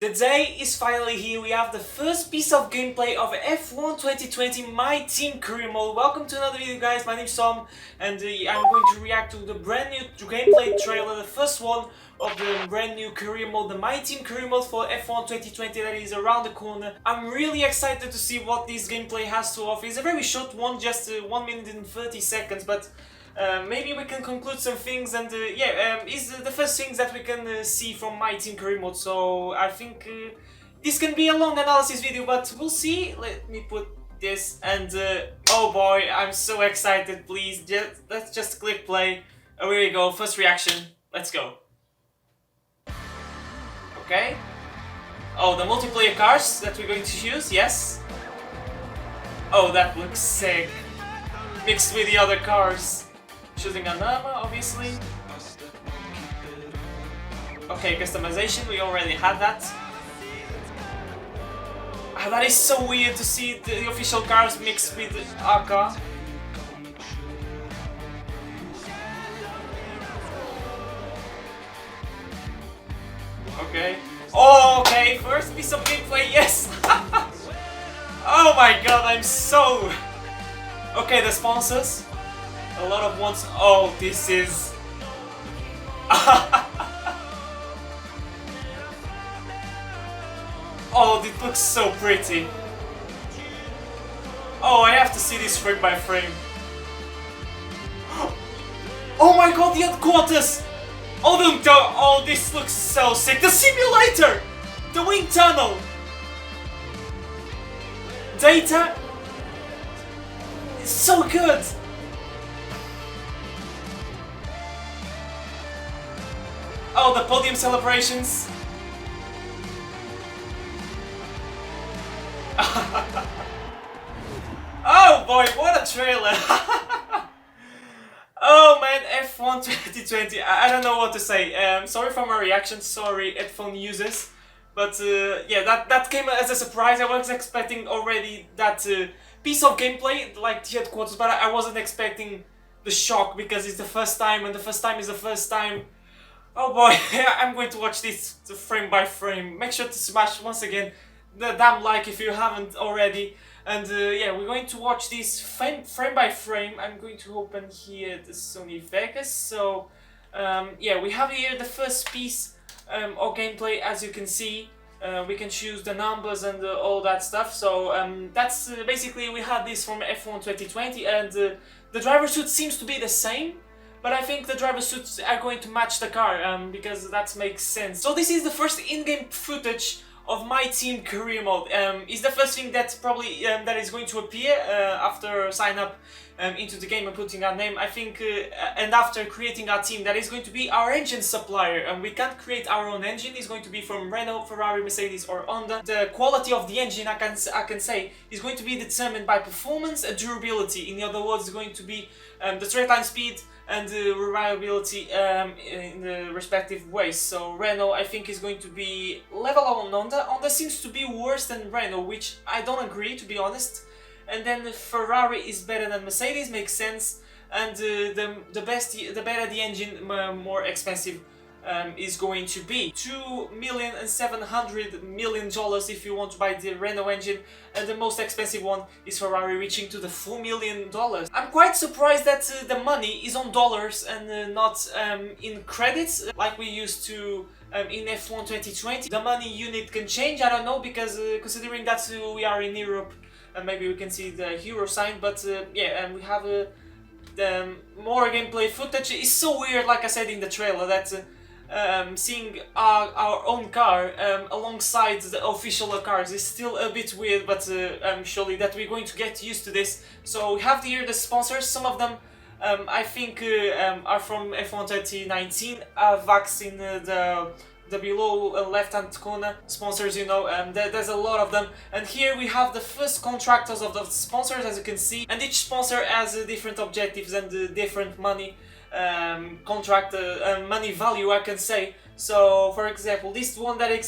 The day is finally here. We have the first piece of gameplay of F1 2020 My Team Career Mode. Welcome to another video, guys. My name's Tom, and I'm going to react to the brand new gameplay trailer, the first one of the brand new career mode, the My Team Career Mode for F1 2020 that is around the corner. I'm really excited to see what this gameplay has to offer. It's a very short one, just 1 minute and 30 seconds, but maybe we can conclude some things, and is the first things that we can see from My Team Career Mode. So I think this can be a long analysis video, but we'll see. Let me put this, and oh boy, I'm so excited. Please, let's just click play. Oh, here we go. First reaction. Let's go. Okay. Oh, the multiplayer cars that we're going to use. Yes. Oh, that looks sick. Mixed with the other cars. Choosing an armor, obviously. Okay, customization, we already had that. That is so weird to see the official cars mixed with our car. Okay. Oh, okay, first piece of gameplay, yes! Oh my god, I'm so... Okay, the sponsors. A lot of ones. Oh, this is... Oh, it looks so pretty. Oh, I have to see this frame by frame. Oh my god, the headquarters! Oh, this looks so sick. The simulator! The wind tunnel! Data! It's so good! Oh, the podium celebrations! Oh boy, what a trailer! Oh man, F1 2020, I don't know what to say. Sorry for my reaction, sorry headphone users. But yeah, that came as a surprise. I was expecting already that piece of gameplay, like the headquarters, but I wasn't expecting the shock because it's the first time, and the first time is the first time. Oh boy, I'm going to watch this frame by frame. Make sure to smash once again the damn like if you haven't already. And yeah, we're going to watch this frame by frame. I'm going to open here the Sony Vegas. So yeah, we have here the first piece of gameplay. As you can see, we can choose the numbers and all that stuff. So that's basically, we have this from F1 2020, and the driver suit seems to be the same. But I think the driver suits are going to match the car, because that makes sense. So this is the first in-game footage of My Team Career Mode. Is the first thing that probably that is going to appear after sign up into the game and putting our name. I think, and after creating our team, that is going to be our engine supplier. And we can't create our own engine. It's going to be from Renault, Ferrari, Mercedes, or Honda. The quality of the engine, I can say, is going to be determined by performance and durability. In other words, it's going to be the straight line speed and the reliability in the respective ways. So Renault, I think, is going to be level on Honda. Honda seems to be worse than Renault, which I don't agree, to be honest. And then Ferrari is better than Mercedes, makes sense. And the better the engine, more expensive is going to be. $2,700,000 if you want to buy the Renault engine, and the most expensive one is Ferrari, reaching to the $4 million. I'm quite surprised that the money is on dollars and not in credits like we used to in F1 2020. The money unit can change, I don't know, because considering that we are in Europe, maybe we can see the euro sign, but yeah, and we have the more gameplay footage. It's so weird, like I said in the trailer, that seeing our own car alongside the official cars is still a bit weird, but surely that we're going to get used to this. So we have here the sponsors. Some of them I think are from F1 2019. Vax in the below left-hand corner sponsors, you know, there's a lot of them. And here we have the first contractors of the sponsors, as you can see, and each sponsor has different objectives and different money contract money value, I can say. So for example, this one that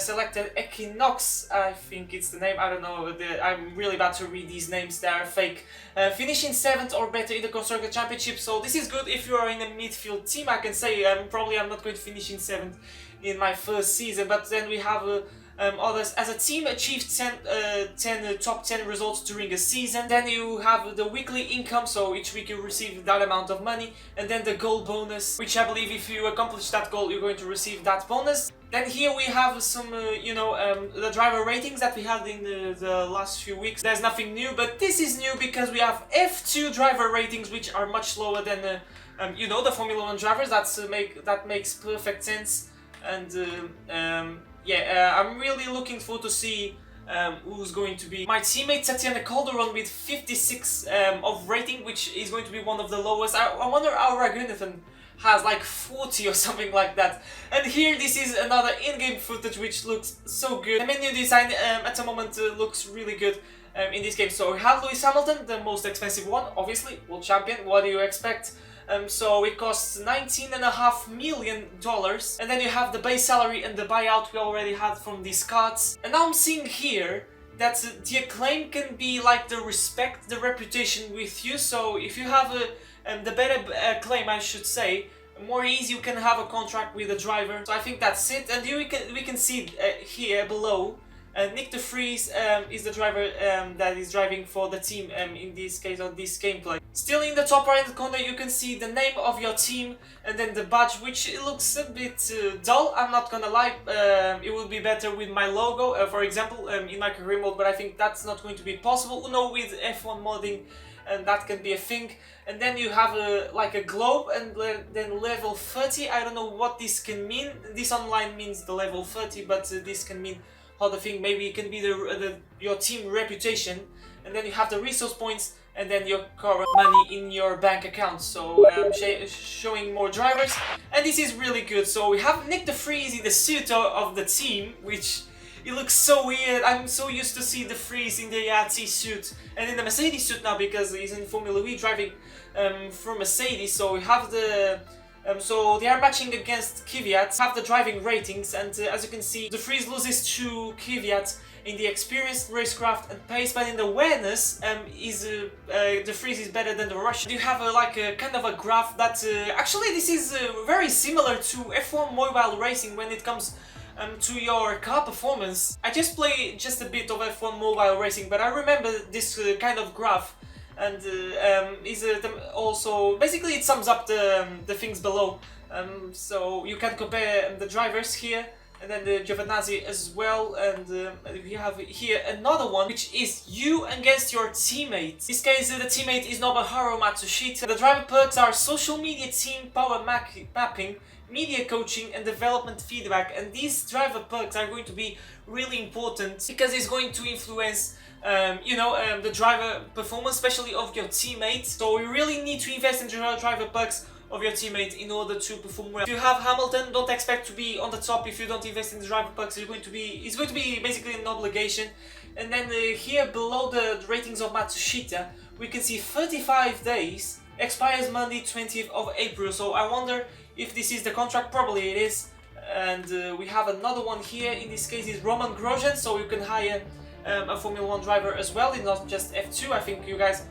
selected Equinox, I think it's the name, I don't know, I'm really bad to read these names, they are fake. Finishing 7th or better in the Constructor Championship, so this is good if you are in a midfield team, I can say. Probably I'm not going to finish in 7th in my first season, but then we have others. As a team achieved 10 top 10 results during a season. Then you have the weekly income, so each week you receive that amount of money, and then the goal bonus, which I believe if you accomplish that goal you're going to receive that bonus. Then here we have some, the driver ratings that we had in the last few weeks. There's nothing new, but this is new because we have F2 driver ratings, which are much lower than the Formula 1 drivers. That makes perfect sense, and I'm really looking forward to see who's going to be my teammate. Tatiana Calderon with 56 of rating, which is going to be one of the lowest. I wonder how Ragunathan has like 40 or something like that. And here this is another in-game footage which looks so good. The menu design at the moment looks really good in this game. So we have Lewis Hamilton, the most expensive one, obviously, world champion. What do you expect? So it costs $19.5 million, and then you have the base salary and the buyout we already had from these cards. And now I'm seeing here that the acclaim can be like the respect, the reputation with you. So if you have the better acclaim, I should say, more easy you can have a contract with a driver. So I think that's it. And here we can see here below, Nick de Vries is the driver that is driving for the team in this case on this gameplay. Still in the top right corner you can see the name of your team and then the badge, which it looks a bit dull, I'm not gonna lie. It would be better with my logo, for example, in my career mode, but I think that's not going to be possible. With F1 modding, and that can be a thing. And then you have like a globe, and then level 30. I don't know what this can mean. This online means the level 30, but this can mean other thing. Maybe it can be your team reputation. And then you have the resource points, and then your current money in your bank account. So showing more drivers, and this is really good. So we have Nick de Vries in the suit of the team, which it looks so weird. I'm so used to see de Vries in the AT suit and in the Mercedes suit now because he's in Formula E driving for Mercedes. So we have the so they are matching against Kvyat, have the driving ratings, and as you can see, de Vries loses to Kvyat in the experience, racecraft and pace, but in the awareness, de Vries is better than the Russian. You have a kind of a graph that actually this is very similar to F1 mobile racing when it comes to your car performance. I just play just a bit of F1 mobile racing, but I remember this kind of graph, and also basically it sums up the things below. So you can compare the drivers here, and then the Giovinazzi as well, and we have here another one, which is you against your teammate. In this case, the teammate is Nobuharu Matsushita. The driver perks are social media team power mapping, media coaching and development feedback, and these driver perks are going to be really important because it's going to influence the driver performance, especially of your teammate. So we really need to invest in the driver perks of your teammate in order to perform well. If you have Hamilton, don't expect to be on the top if you don't invest in the driver perks. It's going to be basically an obligation. And then here below the ratings of Matsushita, we can see 35 days, expires Monday 20th of April. So I wonder if this is the contract. Probably it is. And we have another one here. In this case is Roman Grosjean, so you can hire a Formula 1 driver as well. It's not just F2. I think you guys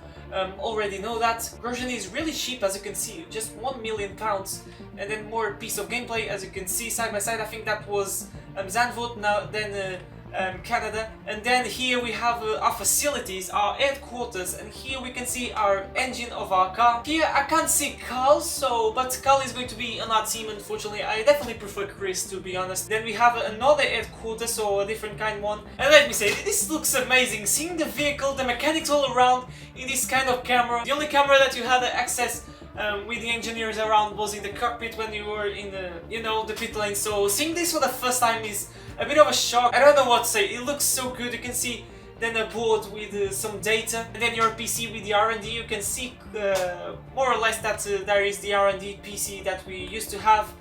already know that. Grosjean is really cheap, as you can see, just £1 million, and then more piece of gameplay, as you can see side by side. I think that was Zandvoort, now then Canada. And then here we have our facilities, our headquarters, and here we can see our engine of our car. Here I can't see Carl, but Carl is going to be on our team, unfortunately. I definitely prefer Chris, to be honest. Then we have another headquarters, so a different kind one. And let me say, this looks amazing. Seeing the vehicle, the mechanics all around in this kind of camera. The only camera that you had access with the engineers around was in the cockpit when you were in the pit lane. So seeing this for the first time is a bit of a shock. I don't know what to say. It looks so good. You can see then a board with some data, and then your PC with the R&D. You can see more or less that there is the R&D PC that we used to have.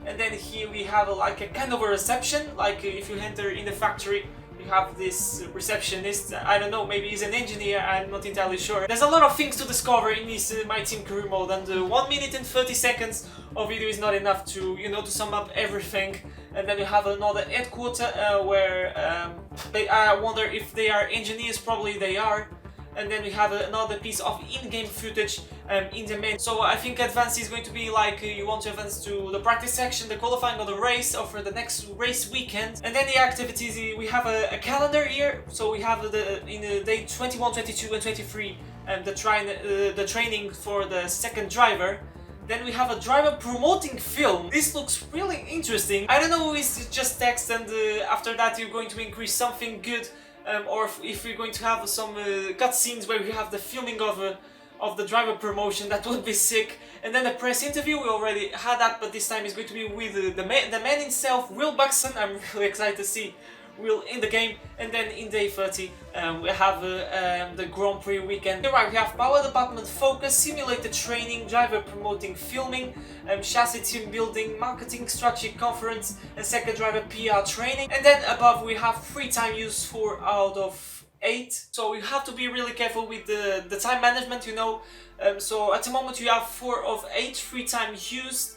And then here we have a kind of a reception, like if you enter in the factory. You have this receptionist, I don't know, maybe he's an engineer, I'm not entirely sure. There's a lot of things to discover in this My Team career mode, and 1 minute and 30 seconds of video is not enough to, to sum up everything. And then you have another headquarter where I wonder if they are engineers. Probably they are. and then we have another piece of in-game footage in the main. So I think advance is going to be like you want to advance to the practice section, the qualifying, or the race, or for the next race weekend. And then the activities, we have a calendar here. So we have in the day 21, 22, and 23 the training for the second driver. Then we have a driver promoting film. This looks really interesting. I don't know if it's just text and after that you're going to increase something good, or if we're going to have some cutscenes where we have the filming of the driver promotion. That would be sick. And then the press interview, we already had that, but this time it's going to be with the man himself, Will Buxton. I'm really excited to see Will in the game. And then in day 30 we have the Grand Prix weekend. Here we have power department focus, simulated training, driver promoting filming, chassis team building, marketing strategy conference, and second driver PR training. And then above we have free time use 4 out of 8. So you have to be really careful with the time management, you know. So at the moment you have 4 of 8 free time used.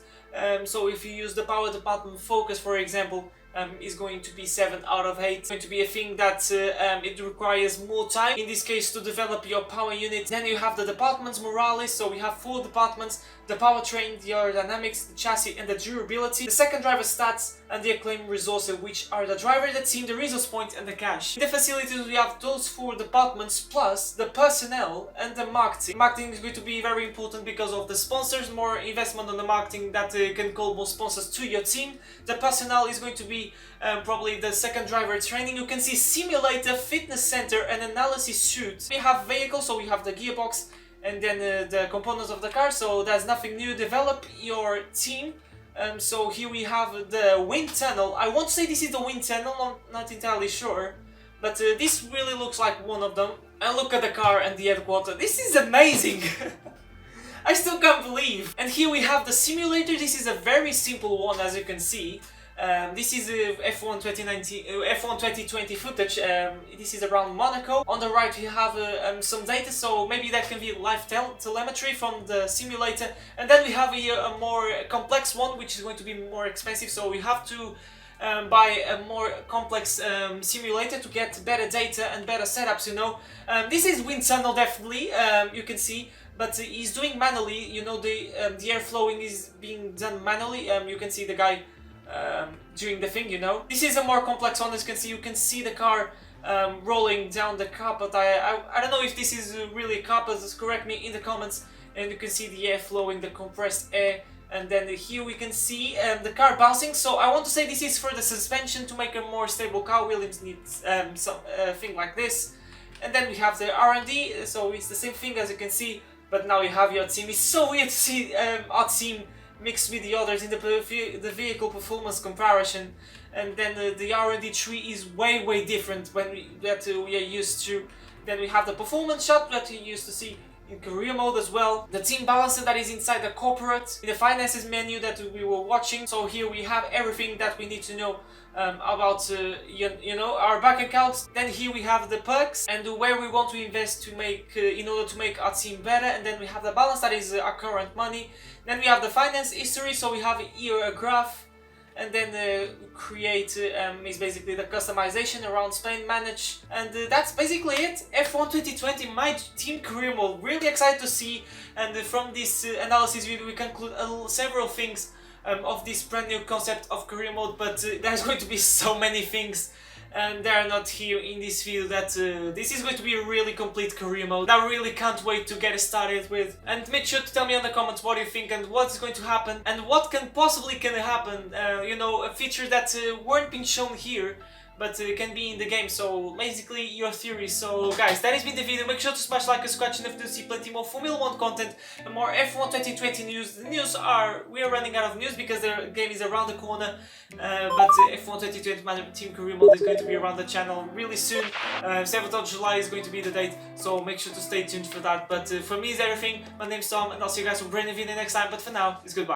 So if you use the power department focus, for example, is going to be 7 out of 8. It's going to be a thing that it requires more time, in this case to develop your power unit. Then you have the departments morales, so we have 4 departments: the powertrain, the aerodynamics, the chassis, and the durability. The second driver stats and the acclaim resources, which are the driver, the team, the resource point, and the cash. In the facilities we have those 4 departments plus the personnel and the marketing. Marketing is going to be very important because of the sponsors, more investment on the marketing that can call more sponsors to your team. The personnel is going to be probably the second driver training. You can see simulator, fitness center, and analysis suite. We have vehicles, so we have the gearbox and then the components of the car, so there's nothing new. Develop your team. So here we have the wind tunnel. I want to say this is the wind tunnel, I'm not entirely sure, but this really looks like one of them. And look at the car and the headquarters. This is amazing! I still can't believe. And here we have the simulator. This is a very simple one, as you can see. This is F1 2020 footage. This is around Monaco. On the right we have some data, so maybe that can be live telemetry from the simulator. And then we have here a more complex one, which is going to be more expensive, so we have to buy a more complex simulator to get better data and better setups, you know. This is wind tunnel, definitely, you can see, but he's doing manually, you know, the air flowing is being done manually. You can see the guy doing the thing, you know. This is a more complex one, as you can see the car rolling down the carpet. I don't know if this is really a carpet, just correct me in the comments. And you can see the air flowing, the compressed air. And then here we can see the car bouncing. So I want to say this is for the suspension to make a more stable car. Williams needs some thing like this. And then we have the R&D, so it's the same thing, as you can see, but now you have your team. It's so weird to see our team mixed with the others in the vehicle performance comparison. And then the R&D tree is way different that we are used to. Then we have the performance shot that you used to see in career mode as well. The team balancer that is inside the corporate. In the finances menu that we were watching. So here we have everything that we need to know about you know, our bank accounts. Then here we have the perks and where we want to invest to make in order to make our team better. And then we have the balance, that is our current money. Then we have the finance history, so we have here a graph. And then create is basically the customization around Spain, manage, and that's basically it. F1 2020, my team career mode, really excited to see. And from this analysis we conclude several things of this brand new concept of career mode, but there's going to be so many things and they are not here in this video that this is going to be a really complete career mode. I really can't wait to get it started with. And make sure to tell me in the comments what you think and what's going to happen and what can possibly happen. You know, a feature that weren't being shown here, but can be in the game. So basically your theory. So guys, that has been the video. Make sure to smash like and subscribe if you see plenty more Formula 1 content and more F1 2020 news. The news we are running out of news because the game is around the corner. But F1 2020 my team career mode is going to be around the channel really soon. 7th of July is going to be the date, so make sure to stay tuned for that. But for me is everything. My name's Tom and I'll see you guys from a brand new video next time. But for now, it's goodbye.